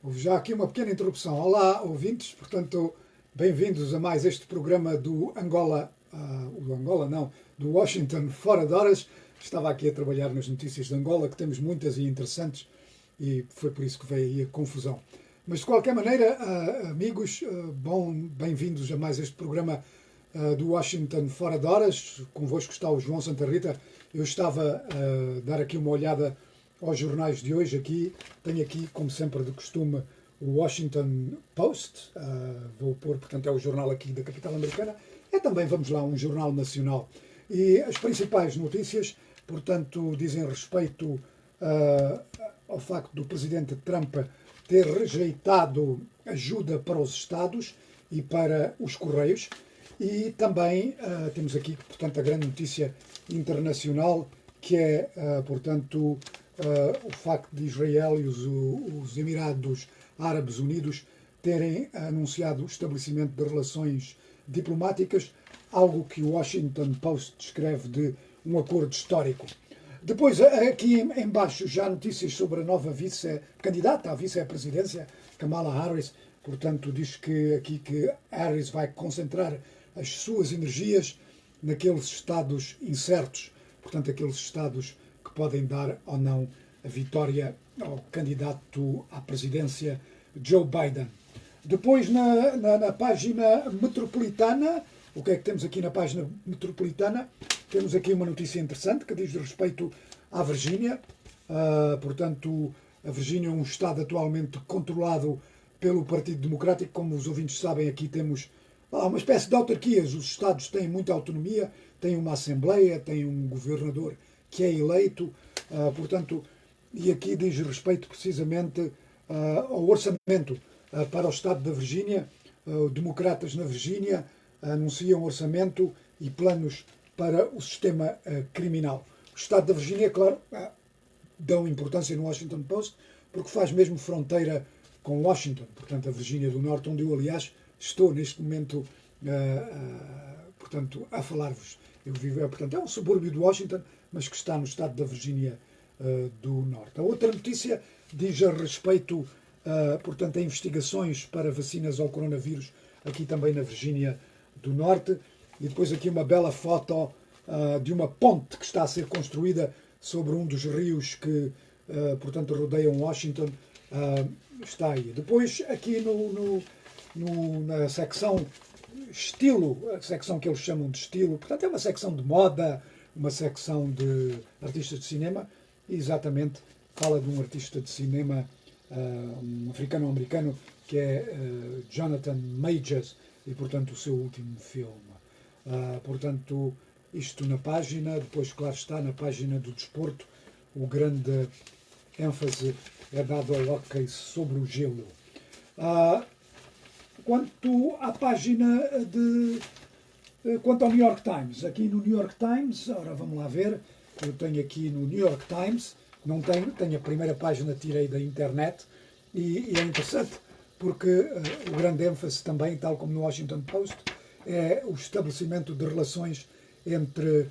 Houve já aqui uma pequena interrupção. Olá, ouvintes, portanto, bem-vindos a mais este programa do Angola, do Angola não, do Washington Fora de Horas. Estava aqui a trabalhar nas notícias de Angola, que temos muitas e interessantes, e foi por isso que veio aí a confusão. Mas de qualquer maneira, amigos, bem-vindos a mais este programa do Washington Fora de Horas. Convosco está o João Santa Rita. Eu estava a dar aqui uma olhada aos jornais de hoje aqui. Tenho aqui, como sempre de costume, o Washington Post. Vou pôr, portanto, é o jornal aqui da capital americana. É também, vamos lá, um jornal nacional. E as principais notícias, portanto, dizem respeito ao facto do presidente Trump ter rejeitado ajuda para os Estados e para os Correios. E também temos aqui, portanto, a grande notícia internacional, que é, portanto, o facto de Israel e os Emirados Árabes Unidos terem anunciado o estabelecimento de relações diplomáticas, algo que o Washington Post descreve de um acordo histórico. Depois, aqui em baixo, já notícias sobre a nova candidata à vice-presidência, Kamala Harris. Portanto, diz que aqui que Harris vai concentrar as suas energias naqueles estados incertos, portanto, aqueles estados que podem dar ou não a vitória ao candidato à presidência Joe Biden. Depois, na página metropolitana, o que é que temos aqui na página metropolitana? Temos aqui uma notícia interessante que diz respeito à Virgínia. Portanto, a Virgínia é um estado atualmente controlado pelo Partido Democrático. Como os ouvintes sabem, aqui temos uma espécie de autarquias. Os estados têm muita autonomia, têm uma assembleia, têm um governador que é eleito. Portanto, e aqui diz respeito precisamente ao orçamento para o estado da Virgínia. Democratas na Virgínia anunciam orçamento e planos para o sistema criminal. O estado da Virgínia, claro, dão importância no Washington Post, porque faz mesmo fronteira com Washington, portanto a Virgínia do Norte, onde eu, aliás, estou neste momento portanto, a falar-vos. Eu vivo, portanto, é um subúrbio de Washington, mas que está no estado da Virgínia do Norte. A outra notícia diz a respeito, portanto, a investigações para vacinas ao coronavírus, aqui também na Virgínia do Norte. E depois aqui uma bela foto de uma ponte que está a ser construída sobre um dos rios que, portanto, rodeiam Washington. Está aí. Depois, aqui na secção estilo, a secção que eles chamam de estilo, portanto, é uma secção de moda, uma secção de artistas de cinema, e exatamente fala de um artista de cinema, um africano-americano, que é Jonathan Majors, e, portanto, o seu último filme. Portanto, isto na página, depois, claro está, na página do desporto, o grande ênfase é dado ao hóquei sobre o gelo. Quanto à página quanto ao New York Times, aqui no New York Times, ora vamos lá ver, eu tenho aqui no New York Times, não tenho a primeira página, tirei da internet, e é interessante porque o grande ênfase também, tal como no Washington Post, é o estabelecimento de relações entre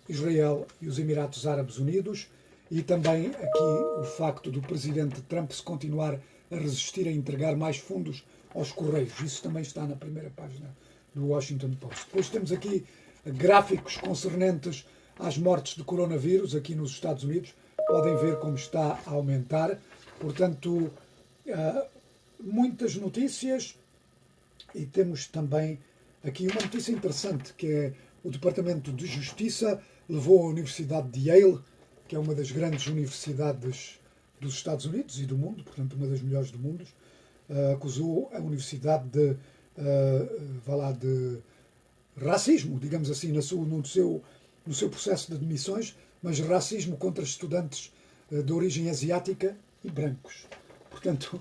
Israel e os Emirados Árabes Unidos, e também aqui o facto do presidente Trump se continuar a resistir a entregar mais fundos aos Correios. Isso também está na primeira página do Washington Post. Depois temos aqui gráficos concernentes às mortes de coronavírus aqui nos Estados Unidos. Podem ver como está a aumentar. Portanto, muitas notícias, e temos também aqui uma notícia interessante, que é o Departamento de Justiça levou a Universidade de Yale, que é uma das grandes universidades dos Estados Unidos e do mundo, portanto uma das melhores do mundo, acusou a universidade de racismo, digamos assim, no seu processo de admissões, mas racismo contra estudantes de origem asiática e brancos. Portanto,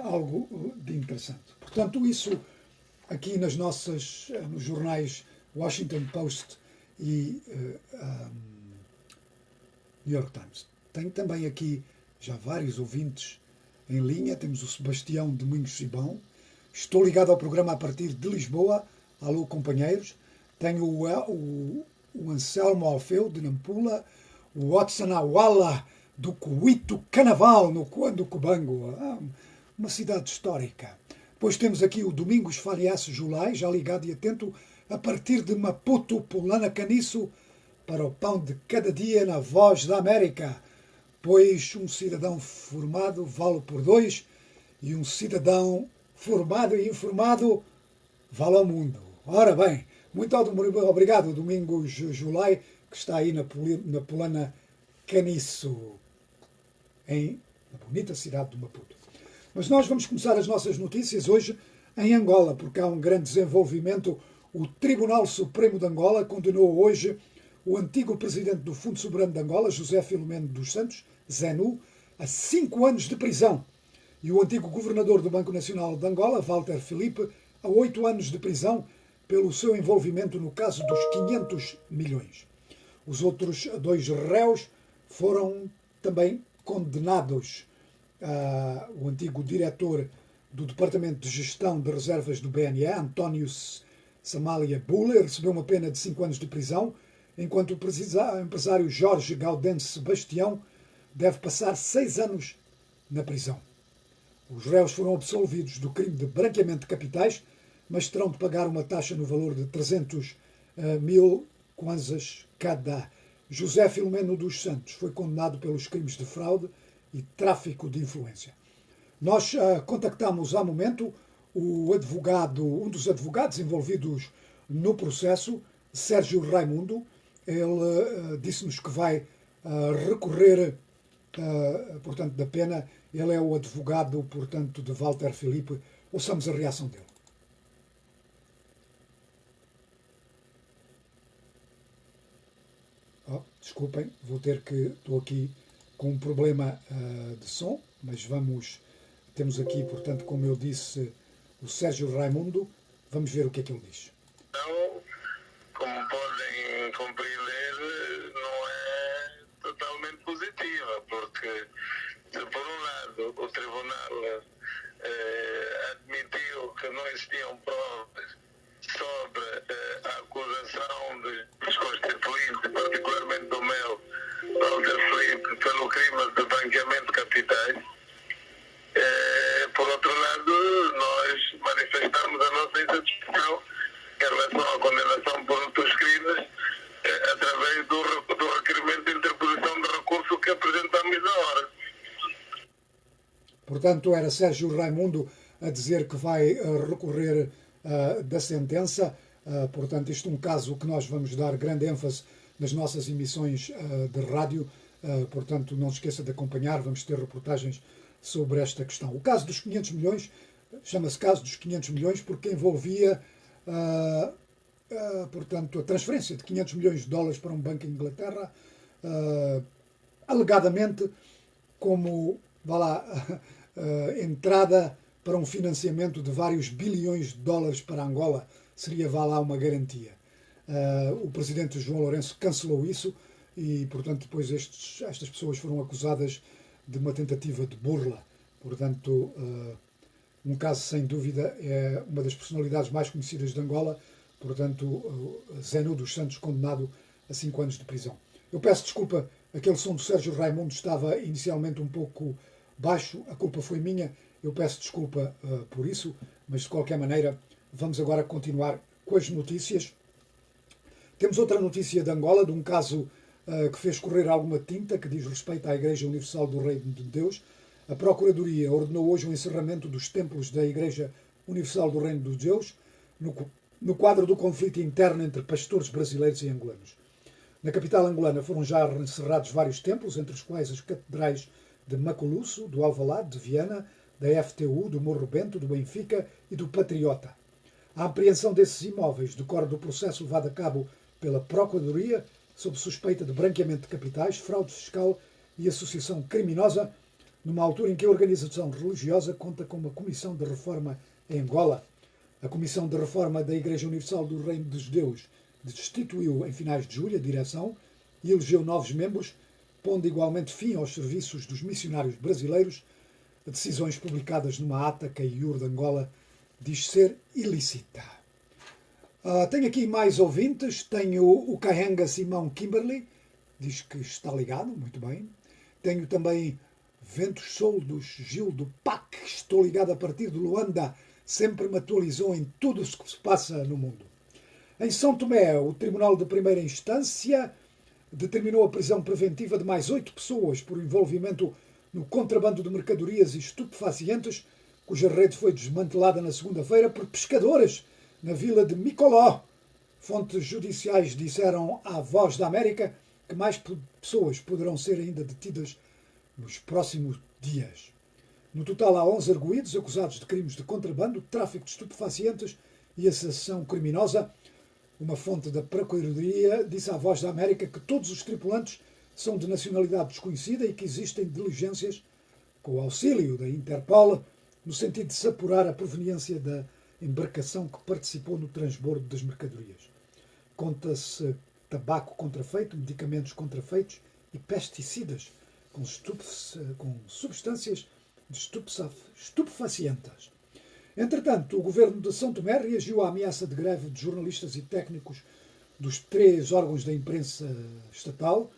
algo de interessante. Portanto, isso aqui nos jornais Washington Post e New York Times. Tenho também aqui já vários ouvintes em linha. Temos o Sebastião Domingos Gibão. Estou ligado ao programa a partir de Lisboa. Alô, companheiros. Tenho o Anselmo Alfeu, de Nampula. O Watson Awala, do Coito Canaval, no Cuando Cubango. uma cidade histórica. Depois temos aqui o Domingos Farias Julai, já ligado e atento, a partir de Maputo, Pulana Caniço, para o pão de cada dia na Voz da América. Pois um cidadão formado vale por dois e um cidadão formado e informado vale ao mundo. Ora bem, muito obrigado, Domingos Julai, que está aí na Pulana Caniço, na bonita cidade de Maputo. Mas nós vamos começar as nossas notícias hoje em Angola, porque há um grande desenvolvimento. O Tribunal Supremo de Angola condenou hoje o antigo presidente do Fundo Soberano de Angola, José Filomeno dos Santos, ZENU, a 5 anos de prisão. E o antigo governador do Banco Nacional de Angola, Walter Filipe, a 8 anos de prisão pelo seu envolvimento no caso dos 500 milhões. Os outros 2 réus foram também condenados. O antigo diretor do Departamento de Gestão de Reservas do BNE, António Samalia Buller, recebeu uma pena de 5 anos de prisão, enquanto o empresário Jorge Gaudense Sebastião deve passar 6 anos na prisão. Os réus foram absolvidos do crime de branqueamento de capitais, mas terão de pagar uma taxa no valor de 300 mil kwanzas cada. José Filomeno dos Santos foi condenado pelos crimes de fraude e tráfico de influência. Nós contactámos há momento um dos advogados envolvidos no processo, Sérgio Raimundo. Ele disse-nos que vai recorrer, portanto, da pena. Ele é o advogado, portanto, de Walter Filipe. Ouçamos a reação dele. Desculpem, estou aqui com um problema de som, mas temos aqui, portanto, como eu disse, o Sérgio Raimundo. Vamos ver o que é que ele diz. Então, como podem compreender, não é totalmente positiva, porque, se por um lado o Tribunal admitiu que não existiam provas sobre a acusação dos constituintes, particularmente do meu, Walter Filipe, pelo crime de branqueamento de capitais, por outro lado, nós manifestamos a nossa insatisfação em relação à condenação por outros crimes, através do requerimento de interposição de recurso que apresentamos na hora. Portanto, era Sérgio Raimundo a dizer que vai recorrer da sentença. Portanto, isto é um caso que nós vamos dar grande ênfase nas nossas emissões de rádio. Portanto, não se esqueça de acompanhar, vamos ter reportagens sobre esta questão. O caso dos 500 milhões, chama-se caso dos 500 milhões porque envolvia, portanto, a transferência de 500 milhões de dólares para um banco em Inglaterra, alegadamente como, entrada para um financiamento de vários bilhões de dólares para Angola, seria, uma garantia. O presidente João Lourenço cancelou isso e, portanto, depois estas pessoas foram acusadas de uma tentativa de burla. Portanto, um caso, sem dúvida, é uma das personalidades mais conhecidas de Angola. Portanto, ZENU dos Santos, condenado a 5 anos de prisão. Eu peço desculpa, aquele som do Sérgio Raimundo estava inicialmente um pouco baixo, a culpa foi minha, eu peço desculpa por isso, mas de qualquer maneira vamos agora continuar com as notícias. Temos outra notícia de Angola, de um caso que fez correr alguma tinta, que diz respeito à Igreja Universal do Reino de Deus. A Procuradoria ordenou hoje o encerramento dos templos da Igreja Universal do Reino de Deus, no quadro do conflito interno entre pastores brasileiros e angolanos. Na capital angolana foram já encerrados vários templos, entre os quais as catedrais de Maculusso, do Alvalade, de Viana, da FTU, do Morro Bento, do Benfica e do Patriota. A apreensão desses imóveis decorre do processo levado a cabo pela Procuradoria sob suspeita de branqueamento de capitais, fraude fiscal e associação criminosa, numa altura em que a organização religiosa conta com uma comissão de reforma em Angola. A Comissão de Reforma da Igreja Universal do Reino dos Deus destituiu em finais de julho a direção e elegeu novos membros, pondo igualmente fim aos serviços dos missionários brasileiros. Decisões publicadas numa ata que a IUR de Angola diz ser ilícita. Tenho aqui mais ouvintes. Tenho o Cahenga Simão Kimberley, diz que está ligado, muito bem. Tenho também Ventos soldos, Gil do PAC, estou ligado a partir de Luanda, sempre me atualizou em tudo o que se passa no mundo. Em São Tomé, o Tribunal de Primeira Instância determinou a prisão preventiva de mais 8 pessoas por envolvimento no contrabando de mercadorias e estupefacientes, cuja rede foi desmantelada na segunda-feira por pescadores na vila de Micoló. Fontes judiciais disseram à Voz da América que mais pessoas poderão ser ainda detidas nos próximos dias. No total, há 11 arguidos acusados de crimes de contrabando, tráfico de estupefacientes e associação criminosa. Uma fonte da Procuradoria disse à Voz da América que todos os tripulantes são de nacionalidade desconhecida e que existem diligências, com o auxílio da Interpol, no sentido de se apurar a proveniência da embarcação que participou no transbordo das mercadorias. Conta-se tabaco contrafeito, medicamentos contrafeitos e pesticidas com substâncias de estupefacientes. Entretanto, o governo de São Tomé reagiu à ameaça de greve de jornalistas e técnicos dos 3 órgãos da imprensa estatal,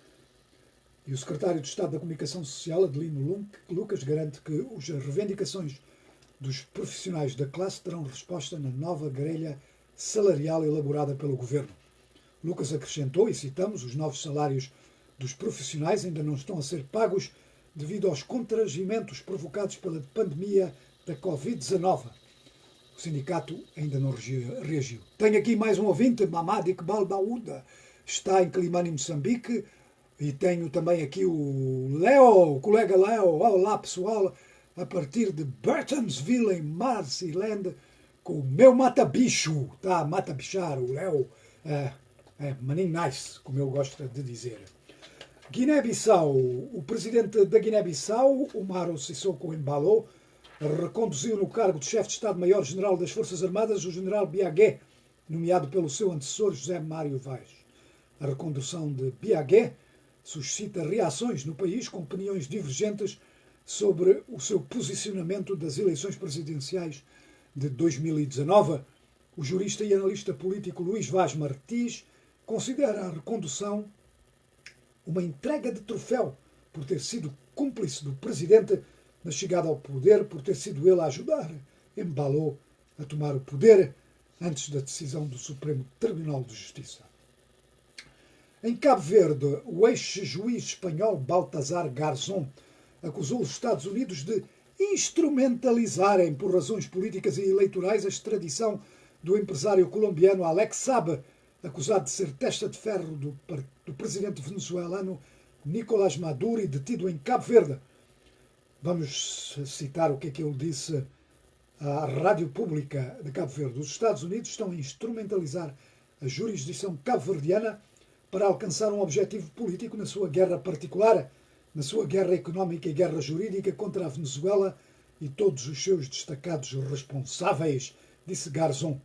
e o secretário de Estado da Comunicação Social, Adelino Lucas, garante que as reivindicações dos profissionais da classe terão resposta na nova grelha salarial elaborada pelo governo. Lucas acrescentou, e citamos, os novos salários dos profissionais ainda não estão a ser pagos devido aos constrangimentos provocados pela pandemia da Covid-19. O sindicato ainda não reagiu. Tenho aqui mais um ouvinte, Mamad Iqbal Daouda, está em Climane, Moçambique, e tenho também aqui o Leo, o colega Leo. Olá pessoal, a partir de Burtonsville, em Marcyland, com o meu mata-bicho, tá a mata-bichar, o Leo, maninho nice, como eu gosto de dizer. Guiné-Bissau, o presidente da Guiné-Bissau, Umaro Sissoko Embalo, reconduziu no cargo de chefe de Estado-Maior-General das Forças Armadas o general Biagué, nomeado pelo seu antecessor José Mário Vaz. A recondução de Biagué suscita reações no país com opiniões divergentes sobre o seu posicionamento das eleições presidenciais de 2019. O jurista e analista político Luís Vaz Martins considera a recondução uma entrega de troféu por ter sido cúmplice do presidente na chegada ao poder, por ter sido ele a ajudar Embalo a tomar o poder antes da decisão do Supremo Tribunal de Justiça. Em Cabo Verde, o ex-juiz espanhol Baltasar Garzón acusou os Estados Unidos de instrumentalizarem por razões políticas e eleitorais a extradição do empresário colombiano Alex Saab, acusado de ser testa de ferro do presidente venezuelano Nicolás Maduro e detido em Cabo Verde. Vamos citar o que é que ele disse à Rádio Pública de Cabo Verde. Os Estados Unidos estão a instrumentalizar a jurisdição cabo-verdiana para alcançar um objetivo político na sua guerra particular, na sua guerra económica e guerra jurídica contra a Venezuela e todos os seus destacados responsáveis, disse Garzón.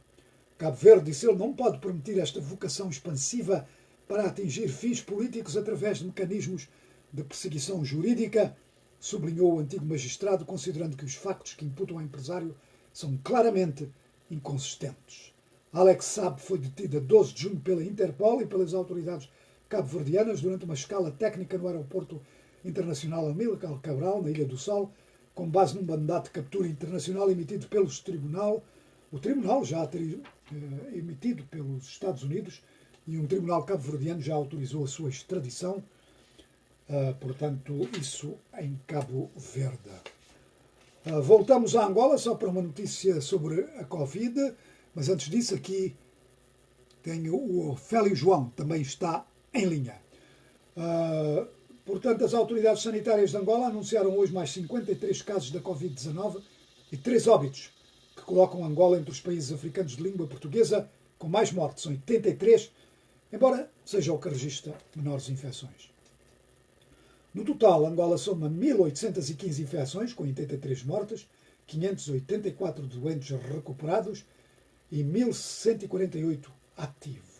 Cabo Verde, disse ele, não pode permitir esta vocação expansiva para atingir fins políticos através de mecanismos de perseguição jurídica, sublinhou o antigo magistrado, considerando que os factos que imputam ao empresário são claramente inconsistentes. Alex Saab foi detido a 12 de junho pela Interpol e pelas autoridades cabo-verdianas durante uma escala técnica no aeroporto internacional Amílcar Cabral, na Ilha do Sal, com base num mandato de captura internacional emitido pelos tribunal. O tribunal já emitido pelos Estados Unidos e um tribunal cabo-verdiano já autorizou a sua extradição. Portanto, isso em Cabo Verde. Voltamos a Angola só para uma notícia sobre a Covid, mas antes disso aqui tenho o Félio João, também está em linha. Portanto, as autoridades sanitárias de Angola anunciaram hoje mais 53 casos da Covid-19 e 3 óbitos, que colocam Angola entre os países africanos de língua portuguesa com mais mortes, são 83, embora seja o que registra menores infecções. No total, Angola soma 1.815 infecções, com 83 mortes, 584 doentes recuperados e 1.148 ativos.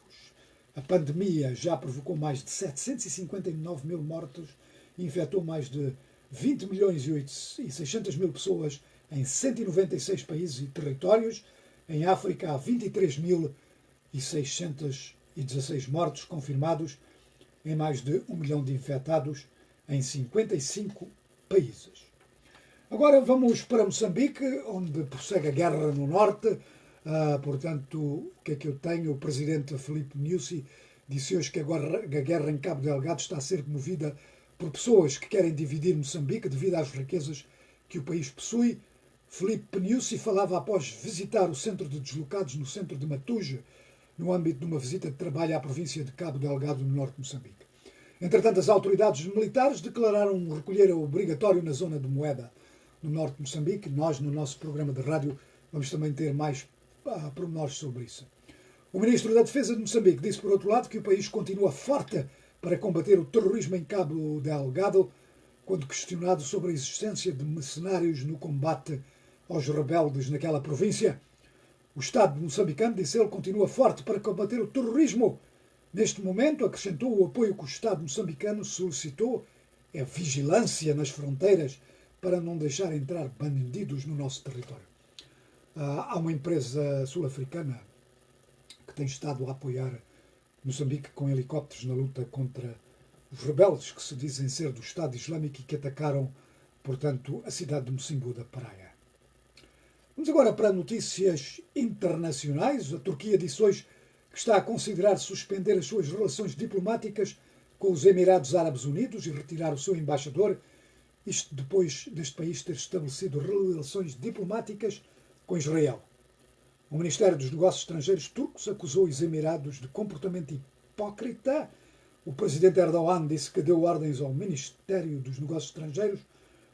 A pandemia já provocou mais de 759 mil mortos e infectou mais de 20 milhões e 600 mil pessoas em 196 países e territórios. Em África há 23.616 mortos confirmados, em mais de 1 milhão de infectados em 55 países. Agora vamos para Moçambique, onde prossegue a guerra no norte. Portanto, o que é que eu tenho? O presidente Filipe Nyusi disse hoje que agora a guerra em Cabo Delgado está a ser movida por pessoas que querem dividir Moçambique devido às riquezas que o país possui. Filipe Nyusi falava após visitar o centro de deslocados no centro de Matuge, no âmbito de uma visita de trabalho à província de Cabo Delgado, no norte de Moçambique. Entretanto, as autoridades militares declararam um recolher obrigatório na zona de Moeda, no norte de Moçambique. Nós, no nosso programa de rádio, vamos também ter mais pormenores sobre isso. O ministro da Defesa de Moçambique disse, por outro lado, que o país continua forte para combater o terrorismo em Cabo Delgado, quando questionado sobre a existência de mercenários no combate aos rebeldes naquela província. O Estado moçambicano, disse ele, continua forte para combater o terrorismo. Neste momento, acrescentou, o apoio que o Estado moçambicano solicitou é vigilância nas fronteiras para não deixar entrar bandidos no nosso território. Há uma empresa sul-africana que tem estado a apoiar Moçambique com helicópteros na luta contra os rebeldes que se dizem ser do Estado Islâmico e que atacaram, portanto, a cidade de Mocimboa da Praia. Vamos agora para notícias internacionais. A Turquia disse hoje que está a considerar suspender as suas relações diplomáticas com os Emirados Árabes Unidos e retirar o seu embaixador, isto depois deste país ter estabelecido relações diplomáticas com Israel. O Ministério dos Negócios Estrangeiros turcos acusou os Emirados de comportamento hipócrita. O presidente Erdogan disse que deu ordens ao Ministério dos Negócios Estrangeiros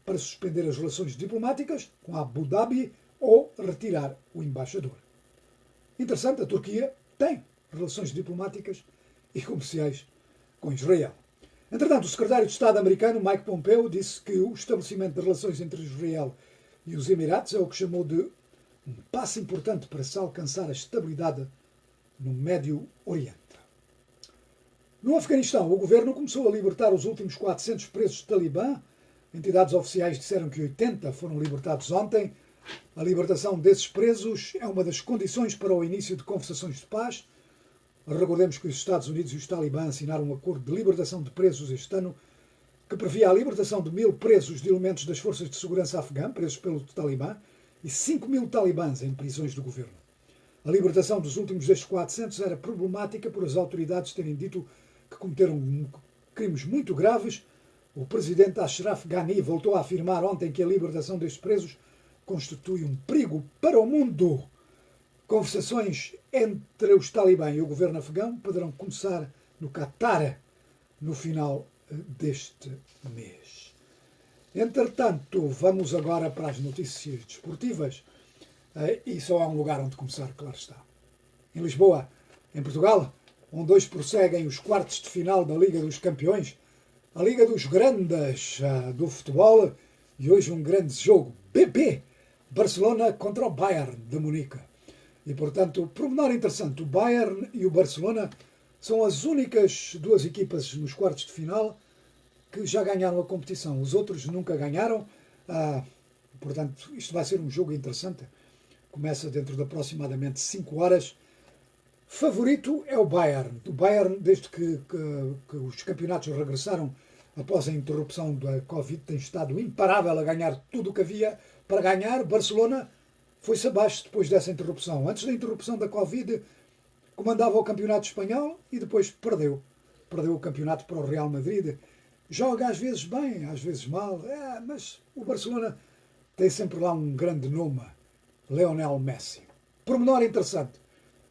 para suspender as relações diplomáticas com Abu Dhabi ou retirar o embaixador. Interessante, a Turquia tem relações diplomáticas e comerciais com Israel. Entretanto, o secretário de Estado americano, Mike Pompeo, disse que o estabelecimento de relações entre Israel e os Emirados é o que chamou de um passo importante para se alcançar a estabilidade no Médio Oriente. No Afeganistão, o governo começou a libertar os últimos 400 presos talibã. Entidades oficiais disseram que 80 foram libertados ontem. A libertação desses presos é uma das condições para o início de conversações de paz. Recordemos que os Estados Unidos e os talibã assinaram um acordo de libertação de presos este ano, que previa a libertação de 1000 presos de elementos das forças de segurança afegã, presos pelo talibã, e 5000 talibãs em prisões do governo. A libertação dos últimos destes 400 era problemática por as autoridades terem dito que cometeram crimes muito graves. O presidente Ashraf Ghani voltou a afirmar ontem que a libertação destes presos constitui um perigo para o mundo. Conversações entre os talibã e o governo afegão poderão começar no Catar no final deste mês. Entretanto, vamos agora para as notícias desportivas. E só há um lugar onde começar, claro está. Em Lisboa, em Portugal, onde hoje prosseguem os quartos de final da Liga dos Campeões, a Liga dos Grandes do futebol, e hoje um grande jogo, BP, Barcelona contra o Bayern de Munique. E, portanto, pormenor interessante, o Bayern e o Barcelona são as únicas duas equipas nos quartos de final que já ganharam a competição. Os outros nunca ganharam. Portanto, isto vai ser um jogo interessante. Começa dentro de aproximadamente 5 horas. Favorito é o Bayern. O Bayern, desde que os campeonatos regressaram após a interrupção da Covid, tem estado imparável a ganhar tudo o que havia para ganhar. Barcelona foi-se abaixo depois dessa interrupção. Antes da interrupção da Covid, comandava o campeonato espanhol e depois perdeu. Perdeu o campeonato para o Real Madrid. Joga às vezes bem, às vezes mal. Mas o Barcelona tem sempre lá um grande nome, Lionel Messi. Pormenor interessante.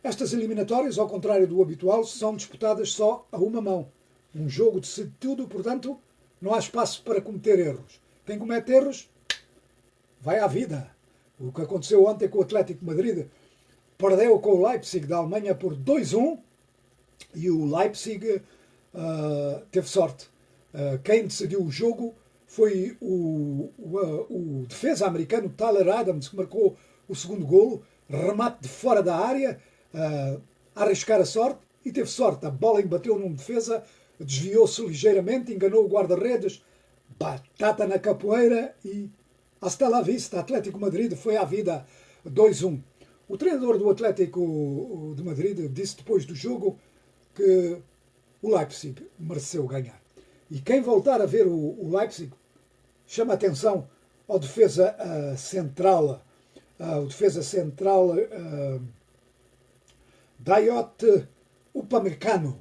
Estas eliminatórias, ao contrário do habitual, são disputadas só a uma mão. Um jogo decide tudo, portanto, não há espaço para cometer erros. Quem comete erros, vai à vida. O que aconteceu ontem com o Atlético de Madrid, perdeu com o Leipzig da Alemanha por 2-1 e o Leipzig teve sorte. Quem decidiu o jogo foi o defesa americano Tyler Adams, que marcou o segundo golo, remate de fora da área, a arriscar a sorte, e teve sorte. A bola embateu num defesa, desviou-se ligeiramente, enganou o guarda-redes, batata na capoeira e hasta la vista. Atlético Madrid foi à vida 2-1. O treinador do Atlético de Madrid disse depois do jogo que o Leipzig mereceu ganhar. E quem voltar a ver o Leipzig chama a atenção ao defesa central, o defesa central Dayot Upamecano.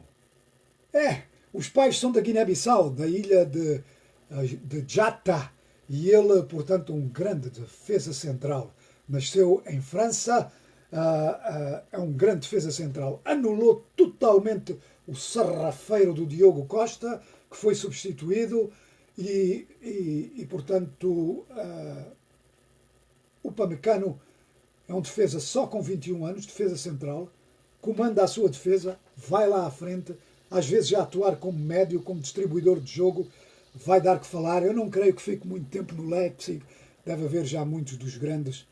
Os pais são da Guiné-Bissau, da ilha de Jata, e ele, portanto, um grande defesa central. Nasceu em França, é um grande defesa central. Anulou totalmente o sarrafeiro do Diogo Costa, que foi substituído, e portanto, o Upamecano é um defesa só com 21 anos, defesa central, comanda a sua defesa, vai lá à frente, às vezes já atuar como médio, como distribuidor de jogo, vai dar que falar. Eu não creio que fique muito tempo no Leipzig, deve haver já muitos dos grandes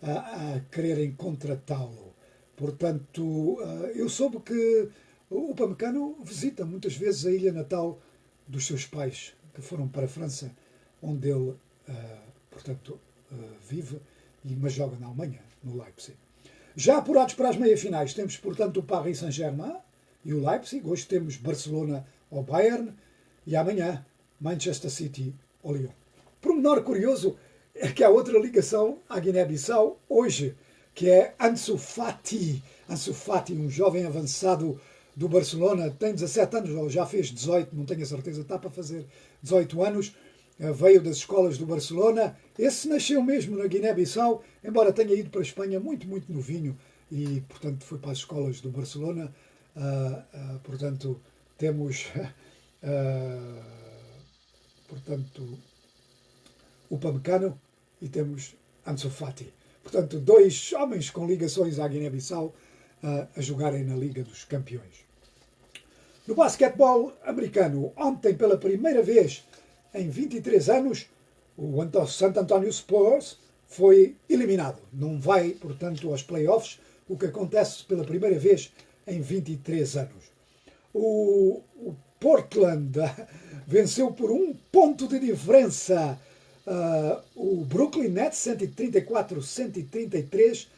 a quererem contratá-lo. Portanto, eu soube que o Upamecano visita muitas vezes a ilha natal dos seus pais, que foram para a França, onde ele, portanto, vive, mas joga na Alemanha, no Leipzig. Já apurados para as meias-finais, temos, portanto, o Paris Saint-Germain e o Leipzig. Hoje temos Barcelona ao Bayern e amanhã Manchester City ao Lyon. Pormenor curioso é que há outra ligação à Guiné-Bissau hoje, que é Ansu Fati. Ansu Fati, um jovem avançado do Barcelona, tem 17 anos, ou já fez 18, não tenho a certeza, está para fazer 18 anos, veio das escolas do Barcelona. Esse nasceu mesmo na Guiné-Bissau, embora tenha ido para a Espanha muito, muito novinho, e, portanto, foi para as escolas do Barcelona. Portanto, temos portanto, o Upamecano e temos Ansu Fati. Portanto, dois homens com ligações à Guiné-Bissau a jogarem na Liga dos Campeões. No basquetebol americano, ontem, pela primeira vez em 23 anos, o San Antonio Spurs foi eliminado. Não vai, portanto, aos playoffs, o que acontece pela primeira vez em 23 anos. O Portland venceu por 1 ponto de diferença o Brooklyn Nets, 134-133.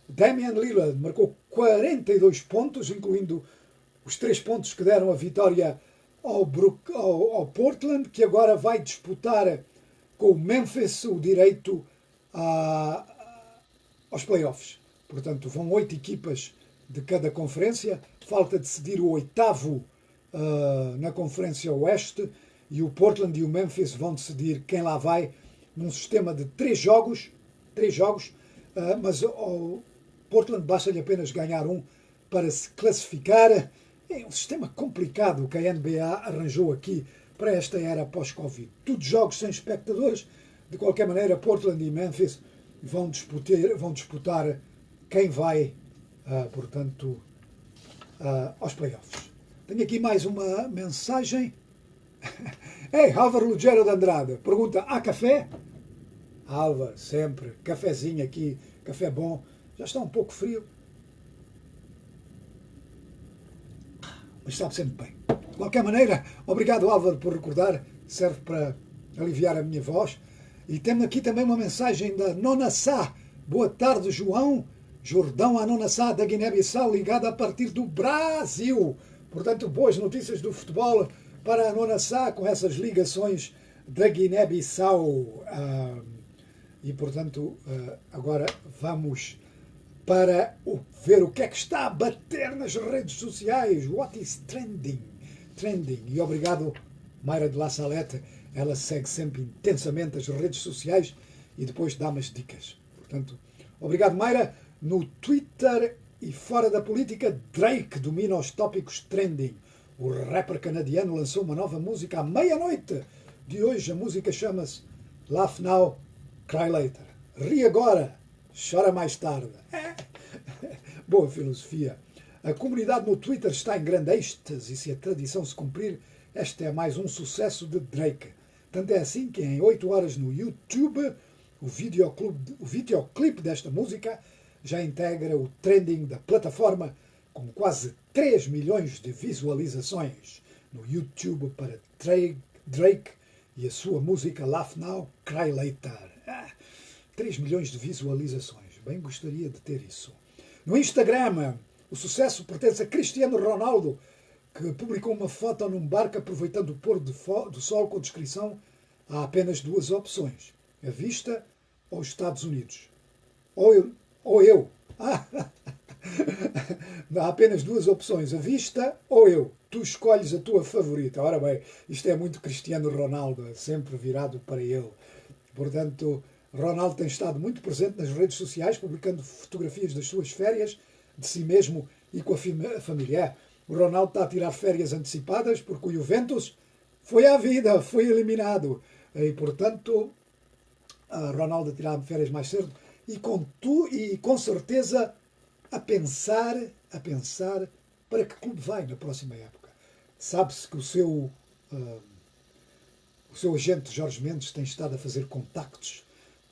Damian Lillard marcou 42 pontos, incluindo os 3 pontos que deram a vitória ao Portland, que agora vai disputar com o Memphis o direito aos playoffs. Portanto, vão 8 equipas de cada conferência. Falta decidir o 8º na Conferência Oeste, e o Portland e o Memphis vão decidir quem lá vai num sistema de 3 jogos, mas ao Portland basta-lhe apenas ganhar um para se classificar. É um sistema complicado que a NBA arranjou aqui para esta era pós-Covid. Tudo jogos sem espectadores. De qualquer maneira, Portland e Memphis vão disputar quem vai, portanto, aos playoffs. Tenho aqui mais uma mensagem. Ei, Álvaro Lugero de Andrade pergunta: há café? Álvaro, sempre. Cafezinho aqui, café bom. Já está um pouco frio, mas sabe sempre bem. De qualquer maneira, obrigado, Álvaro, por recordar. Serve para aliviar a minha voz. E temos aqui também uma mensagem da Nona Sá. Boa tarde, João. Jordão, a Nona Sá da Guiné-Bissau, ligada a partir do Brasil. Portanto, boas notícias do futebol para a Nona Sá, com essas ligações da Guiné-Bissau. E, portanto, agora vamos para ver o que é que está a bater nas redes sociais. What is trending? E obrigado, Mayra de La Salette. Ela segue sempre intensamente as redes sociais e depois dá umas dicas. Portanto, obrigado, Mayra. No Twitter e fora da política, Drake domina os tópicos trending. O rapper canadiano lançou uma nova música à meia-noite de hoje. A música chama-se Laugh Now, Cry Later. Ri agora, chora mais tarde. Boa filosofia. A comunidade no Twitter está em grande êxtase e, se a tradição se cumprir, este é mais um sucesso de Drake. Tanto é assim que em 8 horas no YouTube, o videoclipe desta música já integra o trending da plataforma, com quase 3 milhões de visualizações no YouTube para Drake e a sua música Laugh Now, Cry Later. 3 milhões de visualizações. Bem gostaria de ter isso. No Instagram, o sucesso pertence a Cristiano Ronaldo, que publicou uma foto num barco aproveitando o pôr do sol com a descrição: há apenas duas opções: a vista ou os Estados Unidos. Ou eu. Há apenas duas opções: a vista ou eu. Tu escolhes a tua favorita. Ora bem, isto é muito Cristiano Ronaldo, sempre virado para ele. Portanto, Ronaldo tem estado muito presente nas redes sociais, publicando fotografias das suas férias, de si mesmo e com a família. O Ronaldo está a tirar férias antecipadas porque o Juventus foi à vida, foi eliminado. E, portanto, Ronaldo a tirar férias mais cedo e com certeza a pensar para que clube vai na próxima época. Sabe-se que o seu agente Jorge Mendes tem estado a fazer contactos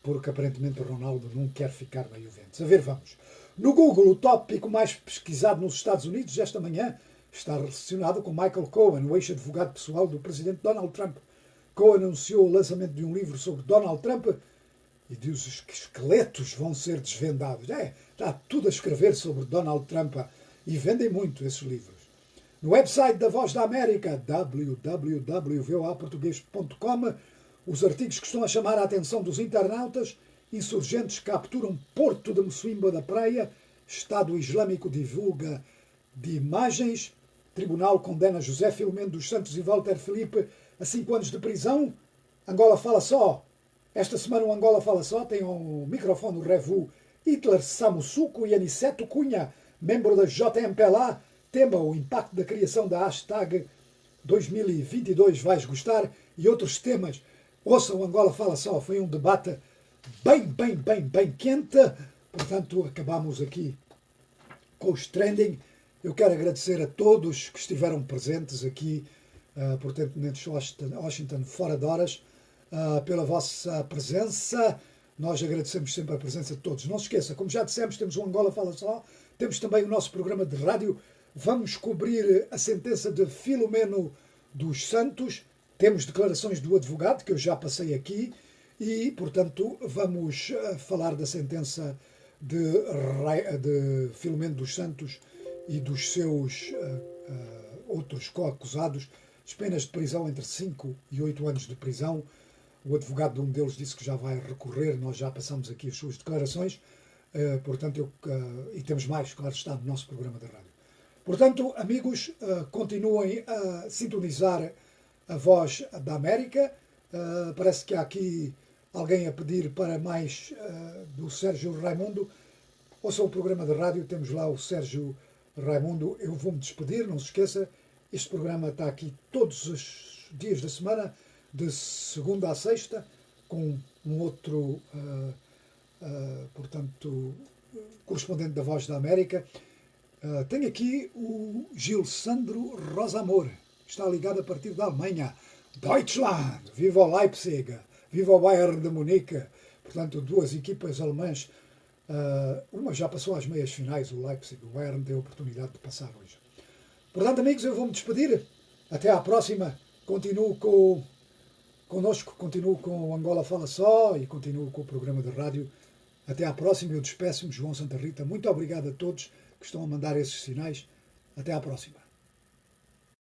porque aparentemente o Ronaldo não quer ficar na Juventus. A ver, vamos. No Google, o tópico mais pesquisado nos Estados Unidos esta manhã está relacionado com Michael Cohen, o ex-advogado pessoal do presidente Donald Trump. Cohen anunciou o lançamento de um livro sobre Donald Trump e diz que esqueletos vão ser desvendados. Está tudo a escrever sobre Donald Trump e vendem muito esses livros. No website da Voz da América, www.voaportugues.com, os artigos que estão a chamar a atenção dos internautas: insurgentes capturam Porto de Mocimboa da Praia, Estado Islâmico divulga de imagens, Tribunal condena José Filomeno dos Santos e Walter Filipe a 5 anos de prisão. Angola fala só. Esta semana o Angola fala só tem um microfone revu Hitler Samussuco e Aniceto Cunha, membro da JMPLA, tema o impacto da criação da hashtag 2022 vais gostar e outros temas. Ouça o Angola fala só, foi um debate bem quente. Portanto, acabamos aqui com os trending. Eu quero agradecer a todos que estiveram presentes aqui, portanto, Washington fora de horas, pela vossa presença. Nós agradecemos sempre a presença de todos. Não se esqueça, como já dissemos, temos o Angola Fala Só, temos também o nosso programa de rádio. Vamos cobrir a sentença de Filomeno dos Santos. Temos declarações do advogado, que eu já passei aqui, e, portanto, vamos falar da sentença de Filomeno dos Santos e dos seus outros co-acusados, as penas de prisão entre 5 e 8 anos de prisão. O advogado de um deles disse que já vai recorrer, nós já passamos aqui as suas declarações, portanto, e temos mais, claro está, no nosso programa de rádio. Portanto, amigos, continuem a sintonizar a Voz da América. Parece que há aqui alguém a pedir para mais do Sérgio Raimundo. Ouçam o programa de rádio, temos lá o Sérgio Raimundo. Eu vou-me despedir, não se esqueça, este programa está aqui todos os dias da semana, de segunda a sexta, com um outro, portanto, correspondente da Voz da América. Tenho aqui o Gilsandro Rosamor, está ligado a partir da Alemanha. Deutschland, viva o Leipzig, viva o Bayern de Munique. Portanto, duas equipas alemãs. Uma já passou às meias finais, o Leipzig. O Bayern deu a oportunidade de passar hoje. Portanto, amigos, eu vou-me despedir. Até à próxima. Continuo connosco, continuo com o Angola Fala Só e continuo com o programa de rádio. Até à próxima. Eu despeço-me, João Santa Rita. Muito obrigado a todos que estão a mandar esses sinais. Até à próxima.